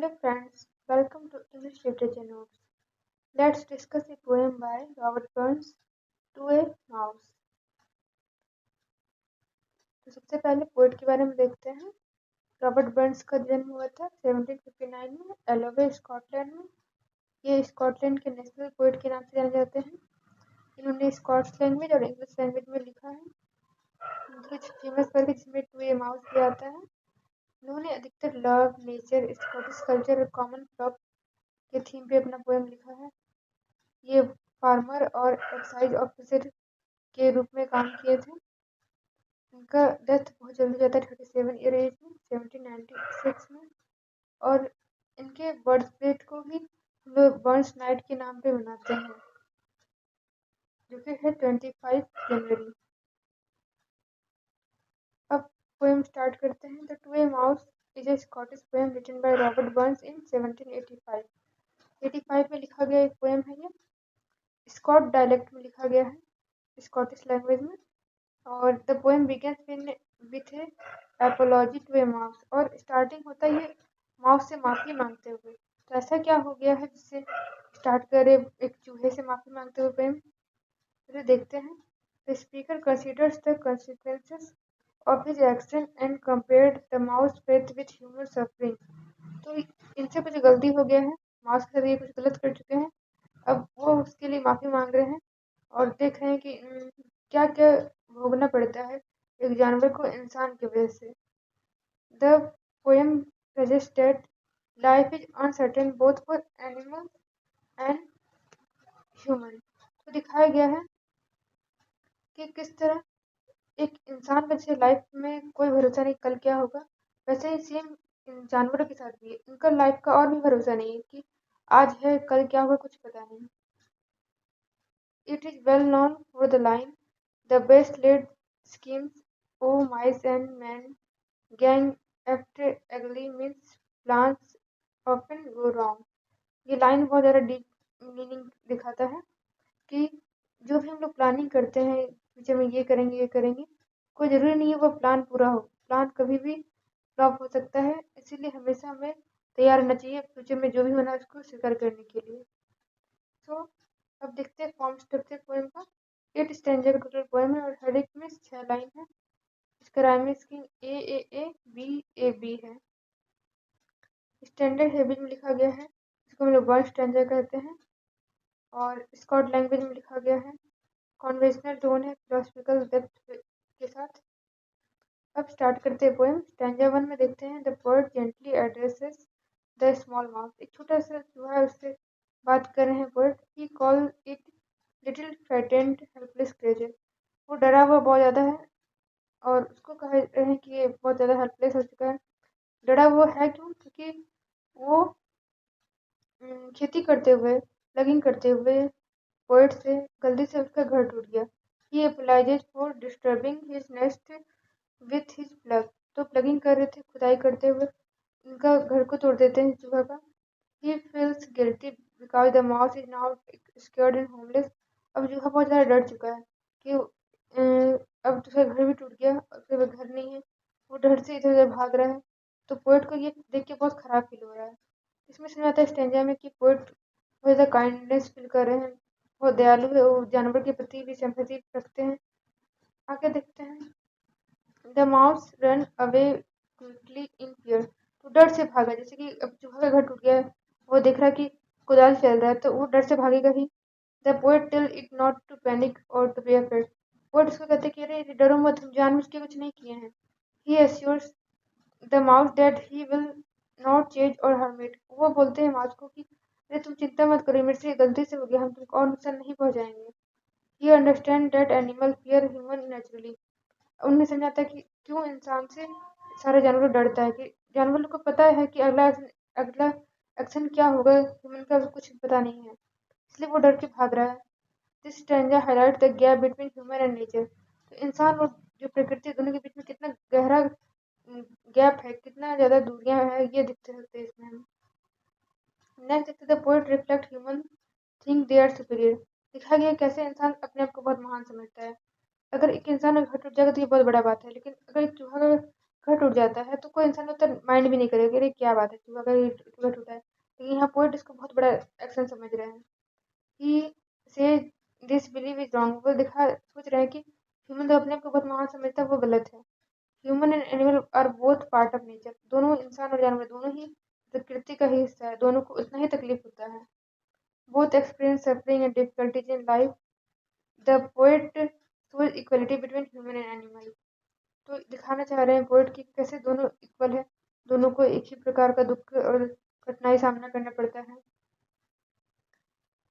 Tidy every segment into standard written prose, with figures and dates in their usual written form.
Hello friends, welcome to English Literature Notes. Let's discuss a poem by Robert Burns, To a Mouse. तो सबसे पहले poet के बारे में देखते हैं। रॉबर्ट बर्न्स का जन्म हुआ था 1759 में एलोवे, स्कॉटलैंड में। ये स्कॉटलैंड के नेशनल पोएट के नाम से जाने जाते हैं। इन्होंने स्कॉट्स लैंग्वेज और इंग्लिश लैंग्वेज में लिखा है। कुछ फेमस वर्क जिसमें टू ए माउस भी आता है। इन्होंने अधिकतर लव, नेचर, स्कॉटिश कल्चर और कॉमन फ्लॉक के थीम पे अपना पोएम लिखा है। ये फार्मर और एक्साइज ऑफिसर के रूप में काम किए थे। इनका डेथ बहुत जल्दी हो जाता है 37 ईयर एज में 1796 में। और इनके बर्थ डेट को भी हम लोग बर्न्स नाइट के नाम पे मनाते हैं, जो कि है 25 जनवरी। अब पोएम स्टार्ट करते हैं। The to a mouse is a Scottish poem written by Robert Burns in 1785। 85 में लिखा गया एक पोएम है। ये स्कॉट डायलेक्ट में लिखा गया है, स्कॉटिश लैंग्वेज में। और the poem begins with a apology to a mouse, और स्टार्टिंग होता है ये माउस से माफी मांगते हुए। तो ऐसा क्या हो गया है जिससे स्टार्ट करे एक चूहे से माफी मांगते हुए पोएम? तो देखते हैं। The speaker considers the consequences of his action and compared the mouse fate with human suffering। तो इनसे कुछ गलती हो गया है, माउस के साथ ये कुछ गलत कर चुके हैं। अब वो उसके लिए माफी मांग रहे हैं और देख रहे हैं कि क्या क्या भोगना पड़ता है एक जानवर को इंसान की वजह से। The poem suggests that life is uncertain both for animals and human। तो दिखाया गया है कि किस तरह एक इंसान का जैसे लाइफ में कोई भरोसा नहीं कल क्या होगा, वैसे ही सेम इन जानवरों के साथ भी है। इनका लाइफ का और भी भरोसा नहीं है कि आज है कल क्या होगा, कुछ पता नहीं। It is well known for the line, the best laid schemes, oh mice and men, gang after ugly means plans often go wrong। ये लाइन बहुत ज़्यादा डीप मीनिंग दिखाता है कि जो भी हम लोग प्लानिंग करते हैं फ्यूचर में ये करेंगे ये करेंगे, कोई ज़रूरी नहीं है वो प्लान पूरा हो। प्लान कभी भी फ्लॉप हो सकता है, इसीलिए हमेशा हमें तैयार रहना चाहिए फ्यूचर में जो भी होना है उसको स्वीकार करने के लिए। तो अब देखते हैं फॉर्म स्ट्रक्चर पोएम का। 8 स्टैंजा का टोटल पोएम है और हर एक में 6 लाइन है। इसका rhyming scheme A B A B है। स्टैंडर्ड हैबिट में लिखा गया है, इसको हम लोग वन स्टैंजा कहते हैं। और स्कॉट लैंग्वेज में लिखा गया है। कॉन्वेंशनल टोन है फिलोसफिकल डेप्थ के साथ। अब स्टार्ट करते हैं पोएम। स्टैंजा 1 में देखते हैं। The poet gently addresses the small mouse. एक छोटा सा चूहा है, उससे बात कर रहे हैं poet. He call it little frightened helpless creature. वो डरा हुआ बहुत ज़्यादा है और उसको कह रहे हैं कि ये बहुत ज़्यादा हेल्पलेस हो चुका है। डरा हुआ है क्यों? क्योंकि वो खेती करते हुए, प्लगिंग करते हुए पोएट से गलती से उसका घर टूट गया। He apologises for disturbing his nest with his plough. तो प्लगिंग कर रहे थे, खुदाई करते हुए उनका घर को तोड़ देते हैं चूहा का। He feels guilty because the mouse is now scared and homeless. अब चूहा बहुत ज़्यादा डर चुका है कि अब उसका घर भी टूट गया और उसके घर नहीं है। वो डर से इधर उधर भाग रहा है। तो पोएट को ये देख के बहुत खराब फील हो रहा है। इसमें समझ आता है स्टेंजा में कि पोएट बहुत ज़्यादा काइंडनेस फील कर रहे हैं, वो दयालु है, वो जानवर के प्रति भी सिंपैथी रखते हैं। आगे देखते हैं। The mouse run away quickly in fear. तो डर से भागा, जैसे कि अब चूहा का घर टूट गया है, वो देख रहा है कि कुदाल चल रहा है तो वो डर से भागेगा ही। The poet tell it not to panic और टू बी अफ्रेड। पोएट उसको कहते कि अरे डरो मत, हम जानबूझ के कुछ नहीं किए हैं। He assures the mouse that he will not change और हार्म इट। वो बोलते हैं माउस को कि अरे तुम चिंता मत करो, मेरे से गलती से हो गया, हम तुमको और नुकसान नहीं पहुंचाएंगे। ही understand that animal fear human naturally. उन्हें समझ आता है कि क्यों इंसान से सारे जानवर डरता है, कि जानवर को पता है कि अगला एक्शन क्या होगा, ह्यूमन का कुछ पता नहीं है, इसलिए वो डर के भाग रहा है। This stanza highlight the gap between human and nature. तो इंसान और जो प्रकृति दोनों के बीच में कितना गहरा गैप है, कितना ज़्यादा दूरियां हैं, ये दिखते सकते हैं इसमें हम। नेक्स्ट देखते the poet reflect human think they are superior. दिखाया गया कैसे इंसान अपने आप को बहुत महान समझता है। अगर एक इंसान का घर टूट जाएगा तो ये बहुत बड़ा बात है, लेकिन अगर एक चूहा का घर टूट जाता है तो कोई इंसान होता माइंड भी नहीं करेगा कि अरे क्या बात है, चूहा का घर टूटा है। लेकिन यहाँ पोएट इसको बहुत बड़ा एक्शन समझ रहे हैं कि से दिस बिलीव इज रॉन्ग। वो दिखा सोच रहे हैं कि ह्यूमन तो अपने आप को बहुत महान समझता है, वो गलत है। Human and animal are both part of nature. दोनों इंसान और जानवर दोनों ही प्रकृति का ही हिस्सा है, दोनों को उतना ही तकलीफ होता है। Both experience suffering and difficulties in life. The poet shows equality between human and animal. तो दिखाना चाह रहे हैं पोएट कि कैसे दोनों इक्वल है, दोनों को एक ही प्रकार का दुख और कठिनाई सामना करना पड़ता है।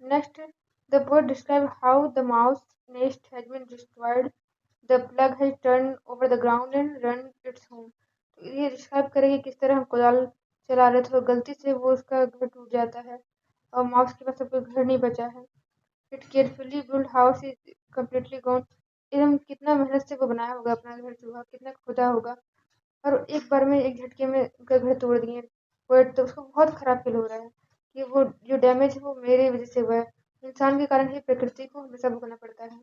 Next, the poet describe how the mouse nest has been destroyed, the plug has turn over the ground and run its home. तो ये डिस्क्राइब करेंगे किस तरह हम कुदाल चला रहे थे और गलती से वो उसका घर टूट जाता है और माउस के पास अब कोई घर नहीं बचा है। It carefully build house is completely gone. एकदम कितना मेहनत से वो बनाया होगा अपना घर, चूहा कितना खुदा होगा और एक बार में एक झटके में उनका घर तोड़ दिए। पोएट तो उसको बहुत खराब फील हो रहा है कि वो जो डैमेज है वो मेरे वजह से हुआ है, इंसान के कारण ही प्रकृति को हमेशा भुगतना पड़ता है।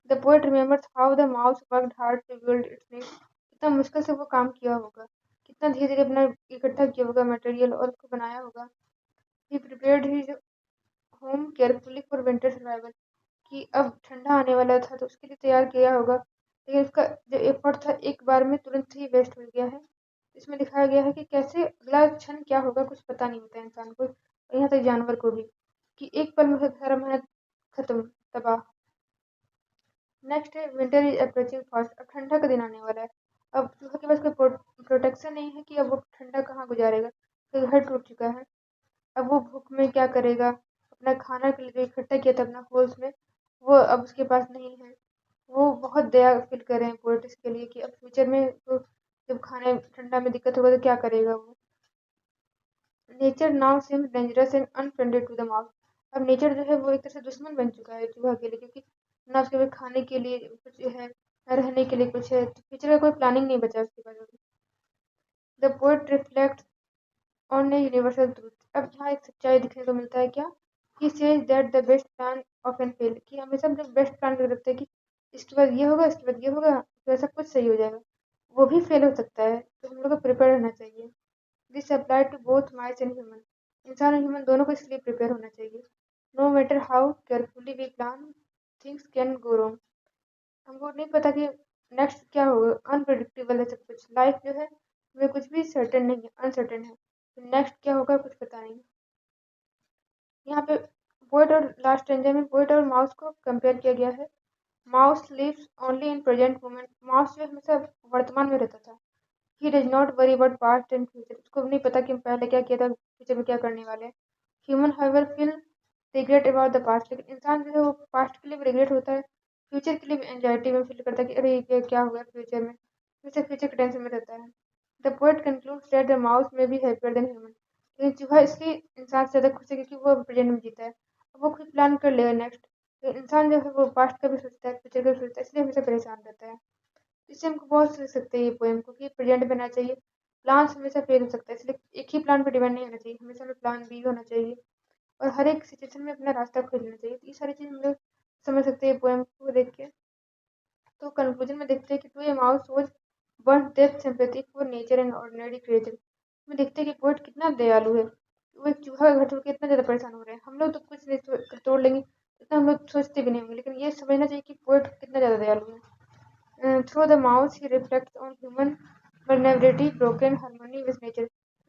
The poet remembers how the mouse worked hard to build its nest. कितना मुश्किल से वो काम किया होगा, कितना धीरे धीरे अपना इकट्ठा किया होगा मटेरियल और उसको बनाया होगा। He prepared his home carefully for winter survival. कि अब ठंडा आने वाला था तो उसके लिए तैयार किया होगा, लेकिन उसका जो एफर्ट था एक बार में तुरंत ही वेस्ट हो गया है। इसमें दिखाया गया है कि कैसे अगला क्षण क्या होगा कुछ पता नहीं होता इंसान को और यहाँ तक जानवर को भी, कि एक पल में सारा मेहनत खत्म, तबाह। नेक्स्ट है विंटर इज अप्रोचिंग फास्ट। अब ठंडा का दिन आने वाला है। अब चूहा के पास कोई प्रोटेक्शन नहीं है कि अब वो ठंडा कहाँ गुजारेगा, तो घर टूट चुका है। अब वो भूख में क्या करेगा, अपना खाना के लिए जो इकट्ठा किया था अपना होल्स में, वो अब उसके पास नहीं है। वो बहुत दया फील कर रहे हैं पोएट इसके लिए कि अब फ्यूचर में तो जब खाने ठंडा में दिक्कत होगा तो क्या करेगा वो। Nature now seems dangerous and unfriendly to the mouse. अब नेचर जो है वो एक तरह से दुश्मन बन चुका है चूहा के लिए, क्योंकि ना उसके पास खाने के लिए कुछ है, ना रहने के लिए कुछ है, तो फ्यूचर का कोई प्लानिंग नहीं बचा उसके पास अभी। The poet reflect on a universal truth. अब यहाँ एक सच्चाई दिखने को मिलता है क्या, he says that the best plan of an fail. कि हमेशा हम जब बेस्ट प्लान करके रखते हैं कि इसके बाद ये होगा, इसके बाद ये होगा, तो सब कुछ सही हो जाएगा, वो भी फेल हो सकता है, तो हम लोग को प्रिपेयर रहना चाहिए। This apply to both mice and human. इंसान और ह्यूमन दोनों को इसलिए प्रिपेयर होना चाहिए। No matter how carefully we plan, things can go wrong. हमको नहीं पता कि नेक्स्ट क्या होगा, अनप्रडिक्टेबल है सब कुछ, लाइफ जो है वे कुछ भी सर्टेन नहीं है, अनसर्टेन है, तो नेक्स्ट क्या होगा कुछ पता नहीं। यहाँ पे पोएट और लास्ट स्टेंजर में पोएट और माउस को कंपेयर किया गया है। Mouse lives only in present moment. Mouse जो हमेशा वर्तमान में रहता था। He does not worry about past and future. उसको नहीं पता कि हम पहले क्या किया था, फ्यूचर में क्या करने वाले हैं। Human however feel regret about the past. लेकिन इंसान जो है वो पास्ट के लिए भी रिग्रेट होता है, फ्यूचर के लिए भी एंजाइटी में फील करता है कि अरे ये क्या हुआ फ्यूचर में, हमेशा फ्यूचर के टेंशन में रहता है। The poet concludes that the mouse में बी हैप्पियर देन ह्यूमन। लेकिन चूहा इसलिए इंसान से ज़्यादा खुश है क्योंकि वो प्रेजेंट में जीता है, अब वो खुद प्लान कर लेगा नेक्स्ट। तो इंसान जो है वो पास्ट का भी सोचता है, फ्यूचर का भी सोचता है, इसलिए हमेशा परेशान रहता है। इससे हमको बहुत सीख सकते हैं ये पोएम को कि प्रेजेंट में रहना चाहिए। प्लान हमेशा फेल हो सकता है, इसलिए एक ही प्लान पर डिपेंड नहीं होना चाहिए, हमेशा हमें प्लान बी होना चाहिए और हर एक सिचुएशन में अपना रास्ता खोजना चाहिए। तो ये सारी चीज़ हम लोग समझ सकते हैं पोएम को देख के। तो कंक्लूजन में देखते हैं कि to a mouse shows burn depth sympathy for nature and ordinary creature. में देखते हैं कि पोएट कितना दयालु है, वो एक चूहा का घर तोड़ के इतना ज़्यादा परेशान हो रहे हैं। हम लोग तो कुछ नहीं तोड़ लेंगे, इतना हम लोग सोचते भी नहीं होंगे, लेकिन ये समझना चाहिए कि पोएट कितना ज़्यादा दयालु है। Through the mouse he reflects on human vulnerability, broken harmony with nature.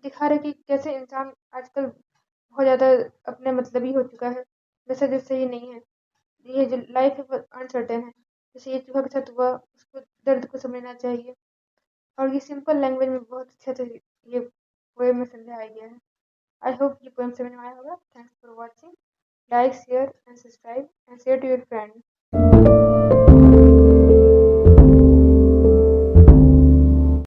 दिखा रहे कि कैसे इंसान आजकल बहुत ज़्यादा अपने मतलबी हो चुका है, जैसे जैसे ये नहीं है, ये जो लाइफ है वो अनसर्टेन है। जैसे ये चूहा के साथ हुआ, उसको दर्द को समझना चाहिए और ये सिंपल लैंग्वेज में बहुत अच्छे से ये पोएम में समझाया गया है। आई होप ये पोएम समझ में आया होगा। Thanks for watching. Like share and subscribe and share to your friend.